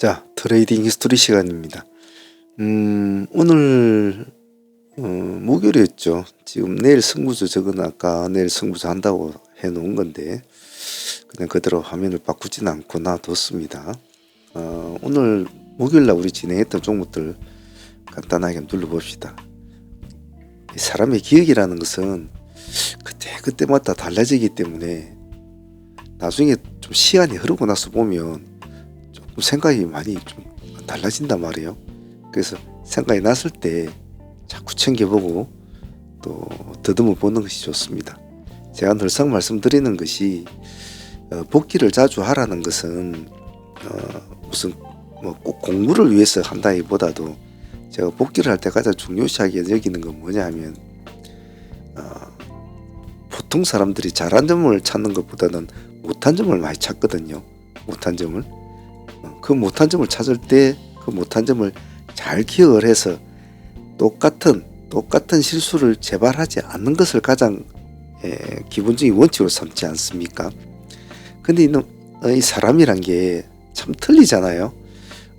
자, 트레이딩 히스토리 시간입니다. 오늘 목요일이었죠. 지금 내일 승부조 적은 아까 내일 승부조 한다고 해놓은 건데 그냥 그대로 화면을 바꾸지는 않고 놔뒀습니다. 오늘 목요일날 우리 진행했던 종목들 간단하게 눌러봅시다. 사람의 기억이라는 것은 그때마다 달라지기 때문에 나중에 좀 시간이 흐르고 나서 보면 조금 생각이 많이 좀 달라진단 말이에요. 그래서 생각이 났을 때 자꾸 챙겨보고 또 더듬어 보는 것이 좋습니다. 제가 늘상 말씀드리는 것이 복귀를 자주 하라는 것은 무슨 뭐 꼭 공부를 위해서 한다기보다도 제가 복귀를 할 때 가장 중요시하게 여기는 건 뭐냐 하면 보통 사람들이 잘한 점을 찾는 것보다는 못한 점을 많이 찾거든요. 못한 점을 그 못한 점을 찾을 때 그 못한 점을 잘 기억을 해서 똑같은 실수를 재발하지 않는 것을 가장 기본적인 원칙으로 삼지 않습니까? 근데 이 사람이란 게 참 틀리잖아요.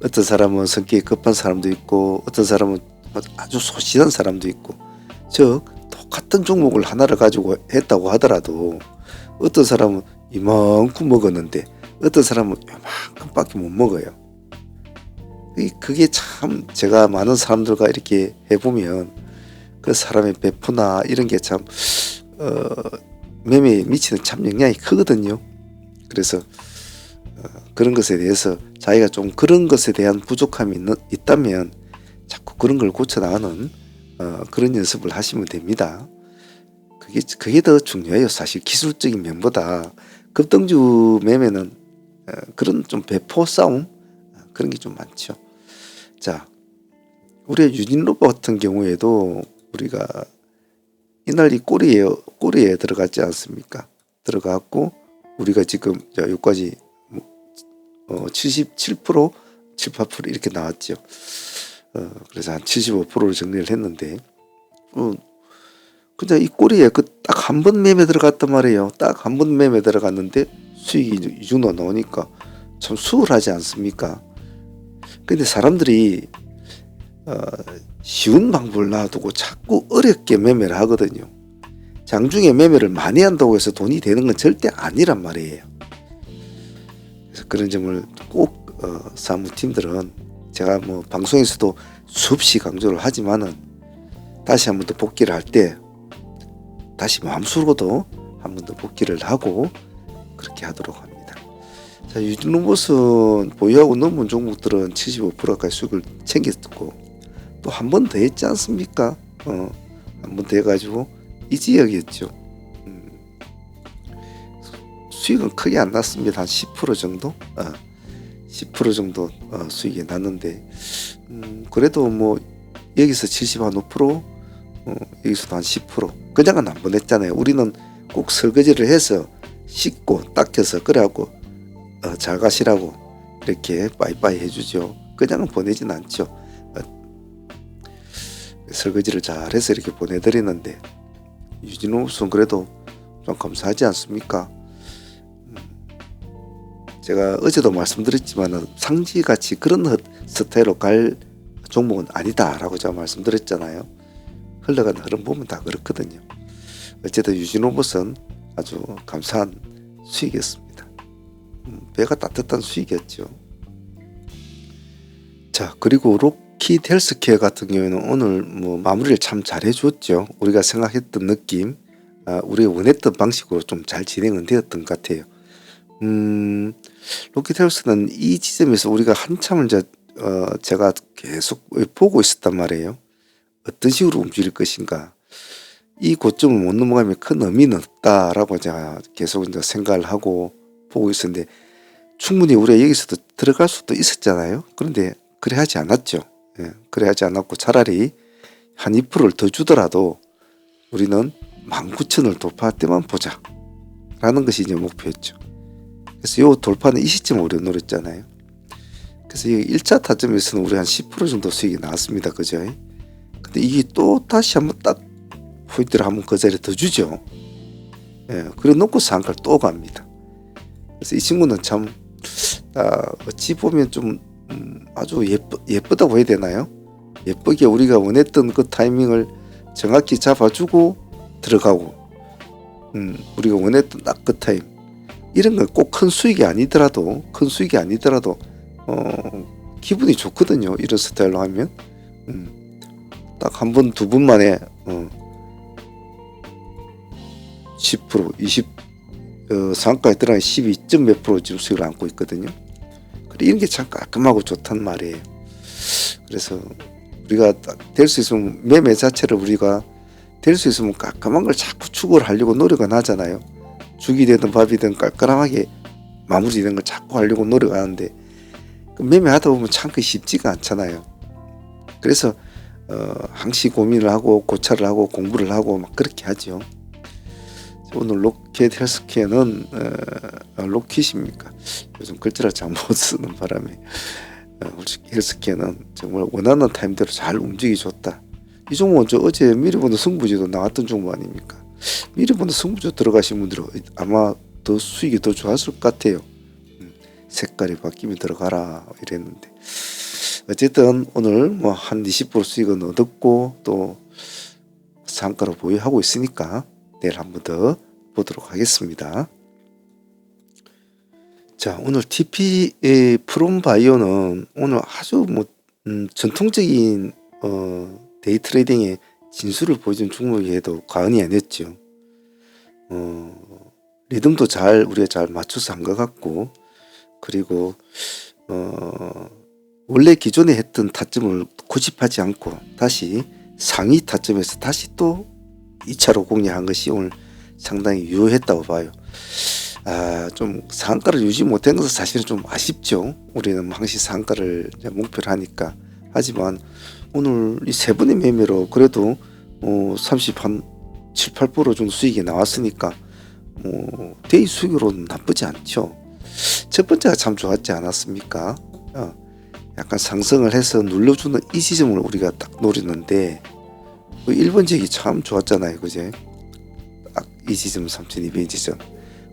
어떤 사람은 성격이 급한 사람도 있고 어떤 사람은 아주 소심한 사람도 있고, 즉 똑같은 종목을 하나를 가지고 했다고 하더라도 어떤 사람은 이만큼 먹었는데 어떤 사람은 이만큼밖에 못 먹어요. 그게 참 제가 많은 사람들과 이렇게 해보면 그 사람의 배포나 이런 게 참 매매에 미치는 참 영향이 크거든요. 그래서 그런 것에 대해서 자기가 좀 그런 것에 대한 부족함이 있다면 자꾸 그런 걸 고쳐나가는 그런 연습을 하시면 됩니다. 그게 더 중요해요. 사실 기술적인 면보다 급등주 매매는 그런 좀 배포 싸움 그런 게 좀 많죠. 자, 우리의 유진로버 같은 경우에도 우리가 이날 이 꼬리에 들어갔지 않습니까? 들어갔고 우리가 지금 여기까지 77%, 78% 이렇게 나왔죠. 그래서 한 75%를 정리를 했는데 그냥 이 꼬리에 딱 한 번 매매 들어갔단 말이에요. 딱 한 번 매매 들어갔는데 수익이 이 정도 나오니까 참 수월하지 않습니까? 근데 사람들이 쉬운 방법을 놔두고 자꾸 어렵게 매매를 하거든요. 장중에 매매를 많이 한다고 해서 돈이 되는 건 절대 아니란 말이에요. 그래서 그런 점을 꼭 사무팀들은 제가 뭐 방송에서도 수없이 강조를 하지만은 다시 한 번 더 복귀를 할 때 다시 마음속으로도 한 번 더 복귀를 하고 그렇게 하도록 합니다. 자, 유진로봇은 보유하고 넘은 종목들은 75%까지 수익을 챙겼고 또 한 번 더 했지 않습니까? 한 번 더 해가지고 이 지역이었죠. 수익은 크게 안 났습니다. 한 10% 정도? 10% 정도 수익이 났는데 그래도 뭐 여기서 70%, 여기서도 한 10% 그냥은 안 보냈잖아요. 우리는 꼭 설거지를 해서 씻고 닦여서 그래갖고 잘 가시라고 이렇게 빠이빠이 해주죠. 그냥은 보내진 않죠. 설거지를 잘해서 이렇게 보내드리는데 유진호수는 그래도 좀 감사하지 않습니까? 제가 어제도 말씀드렸지만 상지같이 그런 스타일로 갈 종목은 아니다라고 제가 말씀드렸잖아요. 흘러가는 흐름 보면 다 그렇거든요. 어쨌든 유진로봇은 아주 감사한 수익이었습니다. 배가 따뜻한 수익이었죠. 자, 그리고 로키드 헬스케어 같은 경우에는 오늘 뭐 마무리를 참 잘해줬죠. 우리가 생각했던 느낌, 우리가 원했던 방식으로 좀 잘 진행은 되었던 것 같아요. 로키드 헬스는 이 지점에서 우리가 한참을 제가 계속 보고 있었단 말이에요. 어떤 식으로 움직일 것인가. 이 고점을 못 넘어가면 큰 의미는 없다라고 제가 계속 이제 생각을 하고 보고 있었는데 충분히 우리가 여기서도 들어갈 수도 있었잖아요. 그런데 그래 하지 않았죠. 그래 하지 않았고 차라리 한 2%를 더 주더라도 우리는 19,000을 돌파할 때만 보자 라는 것이 이제 목표였죠. 그래서 이 돌파는 이 시점을 우리가 노렸잖아요. 그래서 이 1차 타점에서는 우리 한 10% 정도 수익이 나왔습니다. 그죠? 근데 이게 또 다시 한번 딱 포인트를 한번 그 자리에 더 주죠. 그래 놓고 상가를 또 갑니다. 그래서 이 친구는 참 어찌 보면 좀 아주 예쁘다고 해야 되나요? 예쁘게 우리가 원했던 그 타이밍을 정확히 잡아주고 들어가고, 우리가 원했던 딱 그 타임, 이런 거 꼭 큰 수익이 아니더라도 기분이 좋거든요. 이런 스타일로 하면 딱 한 번, 두 번 만에 10%, 20 상가에 들어간 12점 몇 프로 지금 수익을 안고 있거든요. 그래, 이런 게 참 깔끔하고 좋단 말이에요. 그래서 우리가 될 수 있으면 매매 자체를 우리가 될 수 있으면 깔끔한 걸 자꾸 추구를 하려고 노력은 하잖아요. 죽이 되든 밥이 되든 깔끔하게 마무리되는 걸 자꾸 하려고 노력하는데 매매하다 보면 참 그 쉽지가 않잖아요. 그래서 항시 고민을 하고 고찰을 하고 공부를 하고 막 그렇게 하죠. 오늘 로켓 헬스케어는 로켓입니까? 요즘 글자를 잘 못 쓰는 바람에 헬스케어는 정말 원하는 타임대로 잘 움직이 줬다. 이 종목은 어제 미리 보는 승부지도 나왔던 종목 아닙니까? 미리 보는 승부지 들어가신 분들은 아마 더 수익이 더 좋았을 것 같아요. 색깔이 바뀌면 들어가라 이랬는데 어쨌든 오늘 뭐 한 20% 수익은 얻었고 또 상가로 보유하고 있으니까 내일 한 번 더 보도록 하겠습니다. 자, 오늘 TP 프롬바이오는 오늘 아주 뭐 전통적인 데이 트레이딩의 진수를 보여준 종목에도 과언이 아니었죠. 리듬도 우리가 잘 맞춰서 한 것 같고, 그리고 원래 기존에 했던 타점을 고집하지 않고 다시 상위 타점에서 다시 또 2차로 공략한 것이 오늘 상당히 유효했다고 봐요. 좀 상한가를 유지 못한 것은 사실은 좀 아쉽죠. 우리는 항시 상한가를 목표로 하니까. 하지만 오늘 이 세 번의 매매로 그래도 30한 7, 8% 정도 수익이 나왔으니까 데이 수익으로는 나쁘지 않죠. 첫 번째가 참 좋았지 않았습니까? 약간 상승을 해서 눌러주는 이 지점을 우리가 딱 노리는데 그 1번 지역이 참 좋았잖아요. 그제? 딱 이 지점 3200 지점.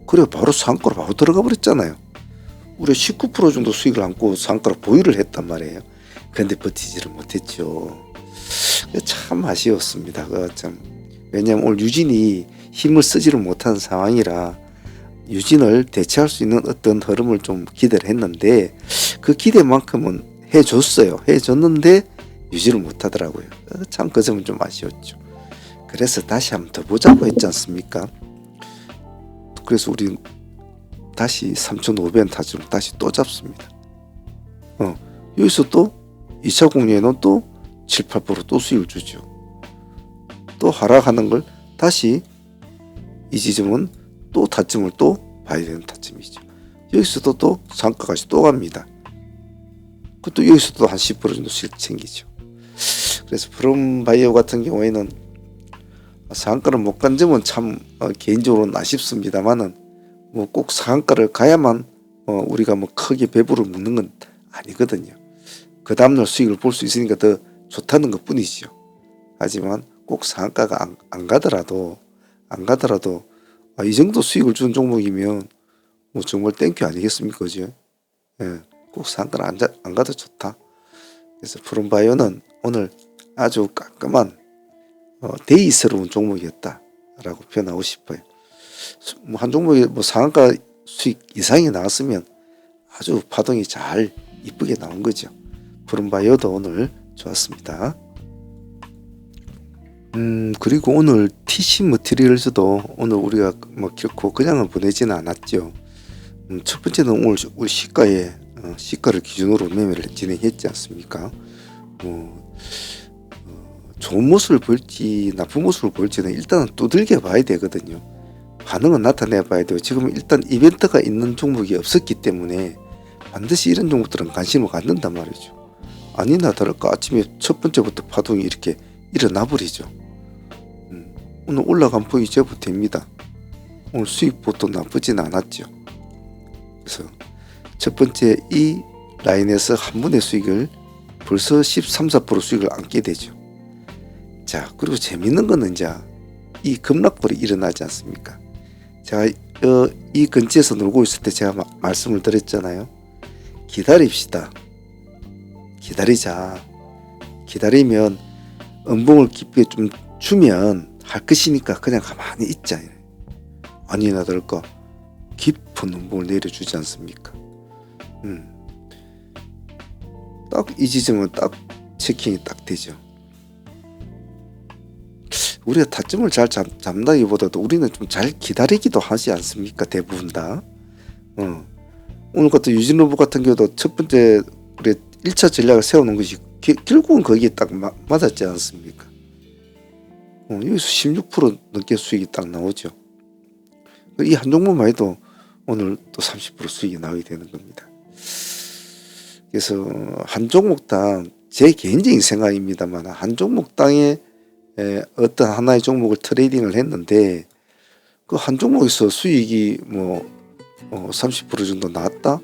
그래 바로 상가로 바로 들어가 버렸잖아요. 우리 19% 정도 수익을 안고 상가로 보유를 했단 말이에요. 그런데 버티지를 못했죠. 참 아쉬웠습니다. 왜냐하면 오늘 유진이 힘을 쓰지를 못한 상황이라 유진을 대체할 수 있는 어떤 흐름을 좀 기대를 했는데 그 기대만큼은 해줬는데 유지를 못하더라고요. 참 그 점은 좀 아쉬웠죠. 그래서 다시 한번 더 보자고 했지 않습니까? 그래서 우리 다시 3,500원 타점 다시 또 잡습니다. 여기서 또 2차 공략에는 또 7, 8% 수익을 주죠. 또 하락하는 걸 다시 이 지점은 또 타점을 또 봐야 되는 타점이죠. 여기서도 또 상가까지 또 갑니다. 그것도 여기서도 한 10% 정도 수익 챙기죠. 그래서 프롬바이오 같은 경우에는 상한가를 못 간 점은 참 개인적으로는 아쉽습니다만은 뭐 꼭 상한가를 가야만 우리가 뭐 크게 배부를 묻는 건 아니거든요. 그 다음날 수익을 볼 수 있으니까 더 좋다는 것 뿐이죠. 하지만 꼭 상한가가 안 가더라도 이 정도 수익을 준 종목이면 뭐 정말 땡큐 아니겠습니까? 그죠? 예, 꼭 상한가는 안 가도 좋다. 그래서 프롬바이오는 오늘 아주 깔끔한 데이스러운 종목이었다라고 표현하고 싶어요. 한 종목이 상한가 수익 이상이 나왔으면 아주 파동이 잘 이쁘게 나온 거죠. 프롬바이오도 오늘 좋았습니다. 그리고 오늘 TC 머티리얼즈도 오늘 우리가 결코 그냥은 보내지는 않았죠. 첫 번째는 오늘 우리 시가를 기준으로 매매를 진행했지 않습니까? 좋은 모습을 보일지 나쁜 모습을 보일지는 일단은 두들겨 봐야 되거든요. 반응은 나타내 봐야 돼요. 지금 일단 이벤트가 있는 종목이 없었기 때문에 반드시 이런 종목들은 관심을 갖는단 말이죠. 아니나 다를까 아침에 첫 번째부터 파동이 이렇게 일어나 버리죠. 오늘 올라간 폭이 제법 됩니다. 오늘 수익보도 나쁘진 않았죠. 그래서 첫 번째 이 라인에서 한 번의 수익을 벌써 13, 4% 수익을 안게 되죠. 자, 그리고 재밌는 거는 이제 이 급락불이 일어나지 않습니까? 제가 이 근처에서 놀고 있을 때 제가 말씀을 드렸잖아요. 기다립시다. 기다리자. 기다리면 음봉을 깊게 좀 주면 할 것이니까 그냥 가만히 있자. 아니나 다를까 깊은 음봉을 내려주지 않습니까? 딱 이 지점은 딱 체킹이 딱 되죠. 우리가 타점을 잘 잡는다기보다도 우리는 좀 잘 기다리기도 하지 않습니까? 대부분 다. 오늘 같은 유진 후보 같은 경우도 첫 번째 우리 1차 전략을 세우는 것이 결국은 거기에 딱 맞았지 않습니까? 여기서 16% 넘게 수익이 딱 나오죠. 이 한 종목만 해도 오늘 또 30% 수익이 나오게 되는 겁니다. 그래서 한 종목당 제 개인적인 생각입니다만 한 종목당에 어떤 하나의 종목을 트레이딩을 했는데 그 한 종목에서 수익이 뭐 30% 정도 나왔다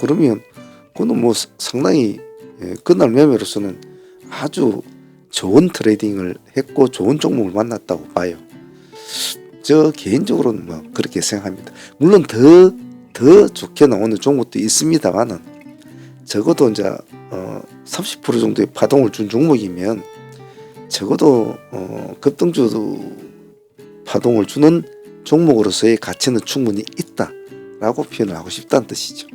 그러면 그거는 뭐 상당히 그날 매매로서는 아주 좋은 트레이딩을 했고 좋은 종목을 만났다고 봐요. 저 개인적으로는 뭐 그렇게 생각합니다. 물론 더 좋게 나오는 종목도 있습니다만은 적어도 이제 30% 정도의 파동을 준 종목이면 적어도 급등주 파동을 주는 종목으로서의 가치는 충분히 있다라고 표현을 하고 싶다는 뜻이죠.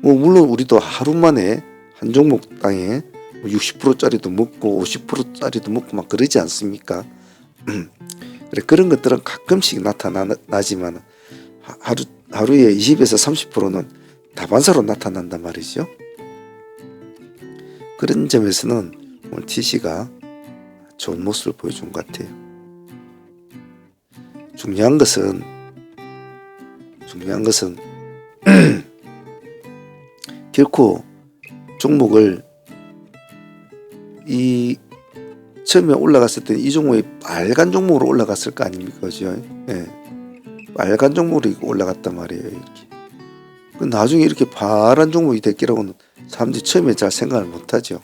뭐 물론 우리도 하루 만에 한 종목당에 60%짜리도 먹고 50%짜리도 먹고 막 그러지 않습니까? 그래, 그런 것들은 가끔씩 나타나지만 하루에 20에서 30%는 다반사로 나타난단 말이죠. 그런 점에서는 오늘 TC가 좋은 모습을 보여준 것 같아요. 중요한 것은 결코 종목을 이 처음에 올라갔을 때 이 종목이 빨간 종목으로 올라갔을 거 아닙니까? 그죠? 예. 빨간 종목으로 올라갔단 말이에요. 이렇게. 나중에 이렇게 파란 종목이 됐기라고는 사람들이 처음에 잘 생각을 못하죠.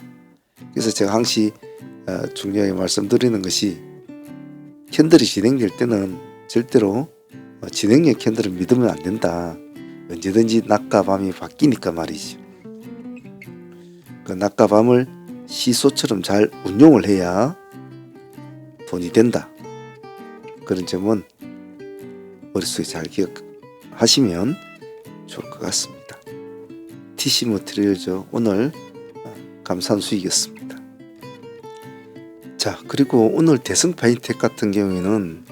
그래서 제가 항시 중요하게 말씀드리는 것이 캔들이 진행될 때는 절대로 진행형 캔들을 믿으면 안 된다. 언제든지 낮과 밤이 바뀌니까 말이죠. 그 낮과 밤을 시소처럼 잘 운용을 해야 돈이 된다. 그런 점은 머릿속에 잘 기억하시면 좋을 것 같습니다. TC 머티리얼즈 오늘 감사한 수익이었습니다. 자, 그리고 오늘 대성 파인텍 같은 경우에는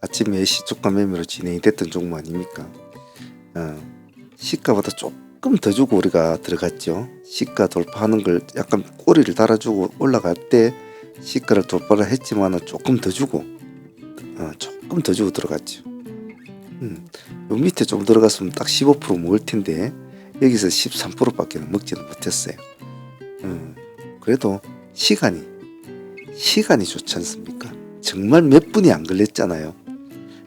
아침에 시초가 매매로 진행이 됐던 종목 아닙니까? 시가보다 조금 더 주고 우리가 들어갔죠. 시가 돌파하는 걸 약간 꼬리를 달아주고 올라갈 때 시가를 돌파를 했지만 조금 더 주고 들어갔죠. 요 밑에 좀 들어갔으면 딱 15% 먹을 텐데 여기서 13%밖에 먹지는 못했어요. 그래도 시간이 좋지 않습니까? 정말 몇 분이 안 걸렸잖아요.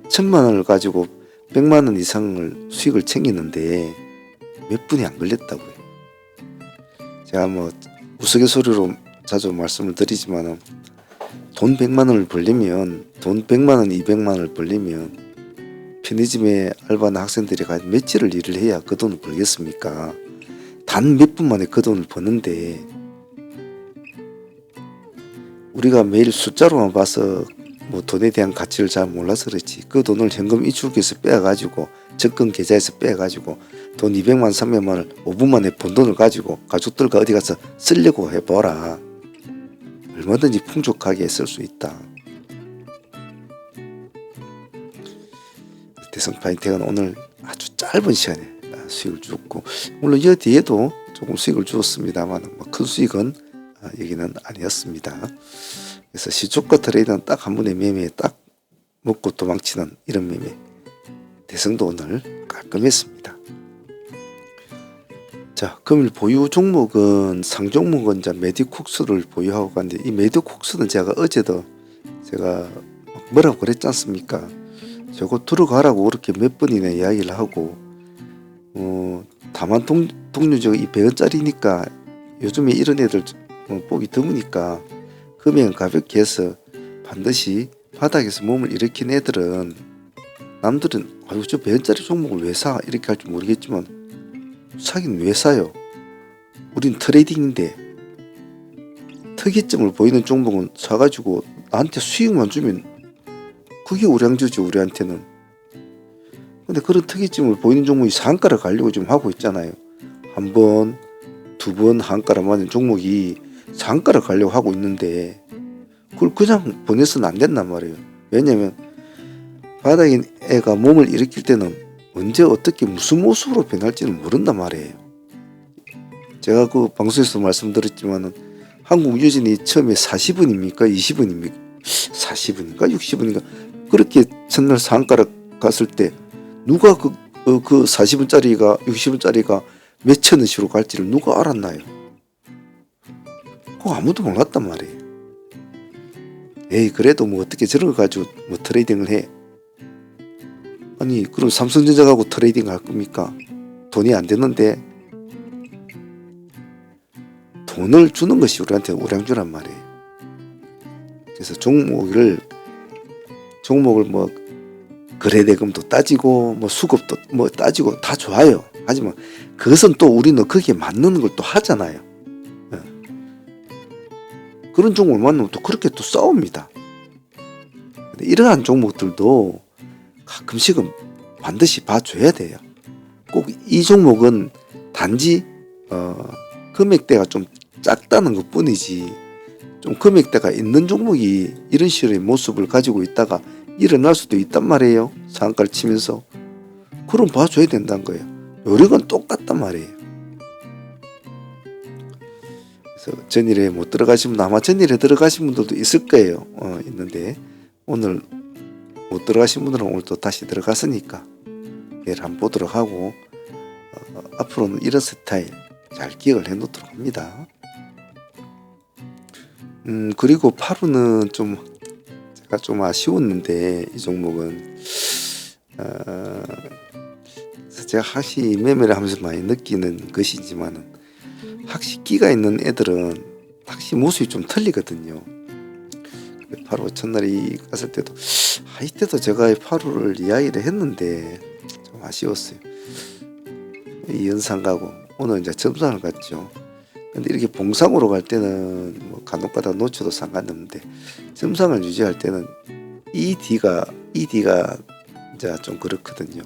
1,000만 원을 가지고 100만 원 이상을 수익을 챙기는데 몇 분이 안 걸렸다고요. 제가 뭐 우스갯소리로 자주 말씀을 드리지만 돈 100만 원을 벌리면 돈 100만 원, 200만 원을 벌리면 편의점에 알바하는 학생들이 며칠을 일을 해야 그 돈을 벌겠습니까? 단 몇 분 만에 그 돈을 버는데 우리가 매일 숫자로만 봐서 뭐 돈에 대한 가치를 잘 몰라서 그렇지 그 돈을 현금 이출기에서 빼가지고 적금 계좌에서 빼가지고 돈 200만 300만 원을 5분 만에 번 돈을 가지고 가족들과 어디 가서 쓰려고 해봐라. 얼마든지 풍족하게 쓸 수 있다. 대성 파인텍은 오늘 아주 짧은 시간에 수익을 주었고 물론 이 뒤에도 조금 수익을 주었습니다만 뭐 큰 수익은 여기는 아니었습니다. 그래서 시초가 트레이드는 딱 한 번의 매매에 딱 먹고 도망치는 이런 매매. 대성도 오늘 깔끔했습니다. 자, 금일 보유 종목은 상종목은 이제 메디쿡스를 보유하고 가는데 이 메디쿡스는 제가 어제도 제가 뭐라고 그랬지 않습니까? 저거 들어가라고 그렇게 몇 번이나 이야기를 하고 다만 동료적 이 100원짜리니까 요즘에 이런 애들 보기 드무니까 금액은 가볍게 해서 반드시 바닥에서 몸을 일으킨 애들은 남들은 아유 저 100원짜리 종목을 왜 사? 이렇게 할지 모르겠지만 사긴 왜 사요? 우린 트레이딩인데 특이점을 보이는 종목은 사가지고 나한테 수익만 주면 그게 우량주죠, 우리한테는. 근데 그런 특이점을 보이는 종목이 상가를 가려고 지금 하고 있잖아요. 한 번, 두 번 한가를 맞은 종목이 상가를 가려고 하고 있는데 그걸 그냥 보내서는 안 된단 말이에요. 왜냐면 바닥에 애가 몸을 일으킬 때는 언제 어떻게 무슨 모습으로 변할지는 모른단 말이에요. 제가 그 방송에서 말씀드렸지만은 한국 유진이 처음에 40원입니까? 20원입니까? 40원인가? 60원인가? 그렇게 첫날 상가를 갔을 때 누가 그 40원짜리가 60원짜리가 몇천 원씩으로 갈지를 누가 알았나요? 그거 아무도 몰랐단 말이에요. 에이, 그래도 뭐 어떻게 저런 거 가지고 뭐 트레이딩을 해? 아니, 그럼 삼성전자하고 트레이딩 할 겁니까? 돈이 안 되는데 돈을 주는 것이 우리한테 우량주란 말이에요. 그래서 종목을 뭐 거래대금도 따지고 뭐 수급도 뭐 따지고 다 좋아요. 하지만 그것은 또 우리는 거기에 맞는 걸 또 하잖아요. 그런 종목을 만나면 또 그렇게 또 싸웁니다. 근데 이러한 종목들도 가끔씩은 반드시 봐줘야 돼요. 꼭 이 종목은 단지 금액대가 좀 작다는 것 뿐이지, 좀 금액대가 있는 종목이 이런 식의 모습을 가지고 있다가 일어날 수도 있단 말이에요. 상한가를 치면서. 그럼 봐줘야 된다는 거예요. 요령은 똑같단 말이에요. 그래서 전일에 못 들어가신 분, 아마 전일에 들어가신 분들도 있을 거예요. 있는데 오늘 못 들어가신 분들은 오늘 또 다시 들어갔으니까 얘를 한번 보도록 하고 앞으로는 이런 스타일 잘 기억을 해 놓도록 합니다. 그리고 파루는 좀 제가 좀 아쉬웠는데, 이 종목은 제가 확실히 매매를 하면서 많이 느끼는 것이지만은 확실히 끼가 있는 애들은 확실히 모습이 좀 틀리거든요. 파루 첫날이 갔을 때도 이때도 제가 파루를 이야기를 했는데 좀 아쉬웠어요. 이 연상 가고 오늘 이제 점상을 갔죠. 근데 이렇게 봉상으로 갈 때는 뭐 간혹가다 놓쳐도 상관없는데 점상을 유지할 때는 이 D가 이제 좀 그렇거든요.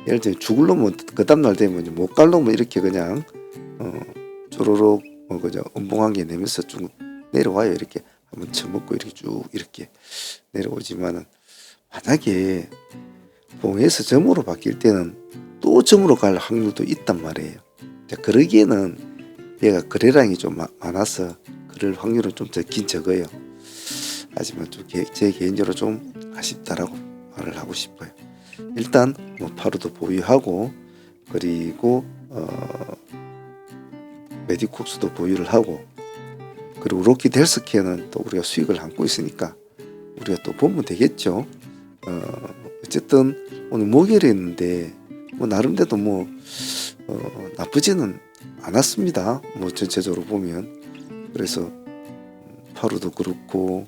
예를 들면 죽을 놈은 그 다음날 되면 못 갈 놈은 이렇게 그냥 쪼로록 그저 음봉한 게 내면서 쭉 내려와요. 이렇게 한번 쳐먹고 이렇게 쭉 이렇게 내려오지만은 만약에 봉에서 점으로 바뀔 때는 또 점으로 갈 확률도 있단 말이에요. 그러기에는 얘가 거래량이 좀 많아서 그럴 확률은 좀 적긴 적어요. 하지만 좀 제 개인적으로 좀 아쉽다라고 말을 하고 싶어요. 일단 뭐 파루도 보유하고, 그리고 메디콕스도 보유를 하고, 그리고 로키드 헬스케어는 또 우리가 수익을 안고 있으니까 우리가 또 보면 되겠죠. 어쨌든 오늘 목요일이었는데 뭐 나름대로 뭐 나쁘지는 않았습니다. 뭐 전체적으로 보면. 그래서 파루도 그렇고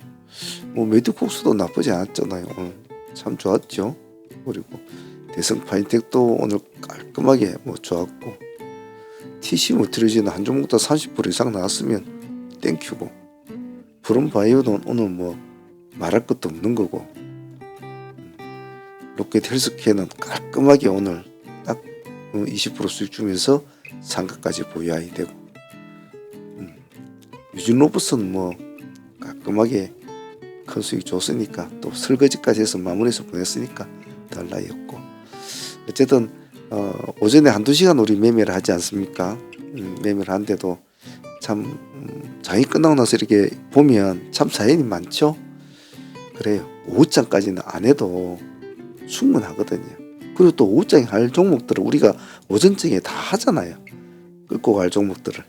뭐 메디콕스도 나쁘지 않았잖아요. 참 좋았죠. 그리고 대성 파인텍도 오늘 깔끔하게 뭐 좋았고, TC 모트리지는 한 종목도 30% 이상 나왔으면 땡큐고, 브론바이오는 오늘 뭐 말할 것도 없는 거고, 로켓 헬스케어는 깔끔하게 오늘 딱 20% 수익 주면서 상가까지 보유하게 되고, 유진로봇은 뭐 깔끔하게 큰 수익 줬으니까, 또 설거지까지 해서 마무리해서 보냈으니까 덜 나이였고, 어쨌든 오전에 한두 시간 우리 매매를 하지 않습니까? 매매를 하는데도 참 장이 끝나고 나서 이렇게 보면 참 사연이 많죠. 그래요. 오후장까지는 안 해도 충분하거든요. 그리고 또 오후장에 할 종목들을 우리가 오전장에 다 하잖아요. 끌고 갈 종목들을.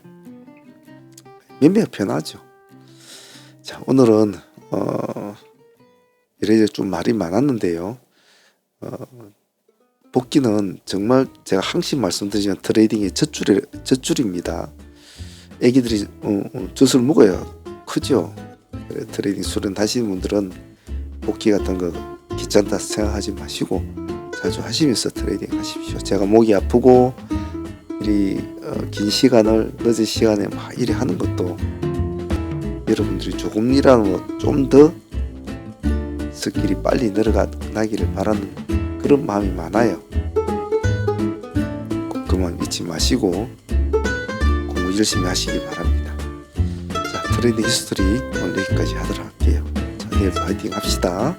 매매가 편하죠. 자, 오늘은 이래저래 좀 말이 많았는데요. 복귀는 정말 제가 항상 말씀드리지만 트레이딩의 젖줄입니다. 애기들이 젖을 먹어야 크죠. 그래, 트레이딩 수련하시는 분들은 복귀 같은 거 귀찮다 생각하지 마시고 자주 하시면서 트레이딩 하십시오. 제가 목이 아프고 긴 시간을 늦은 시간에 막 이리 하는 것도 여러분들이 조금이라도 좀 더 스킬이 빨리 늘어나기를 바라는 그런 마음이 많아요. 꼭 그 마음 잊지 마시고 공부 열심히 하시기 바랍니다. 자, 트레이딩 히스토리 오늘 여기까지 하도록 할게요. 자, 내일도 화이팅 합시다.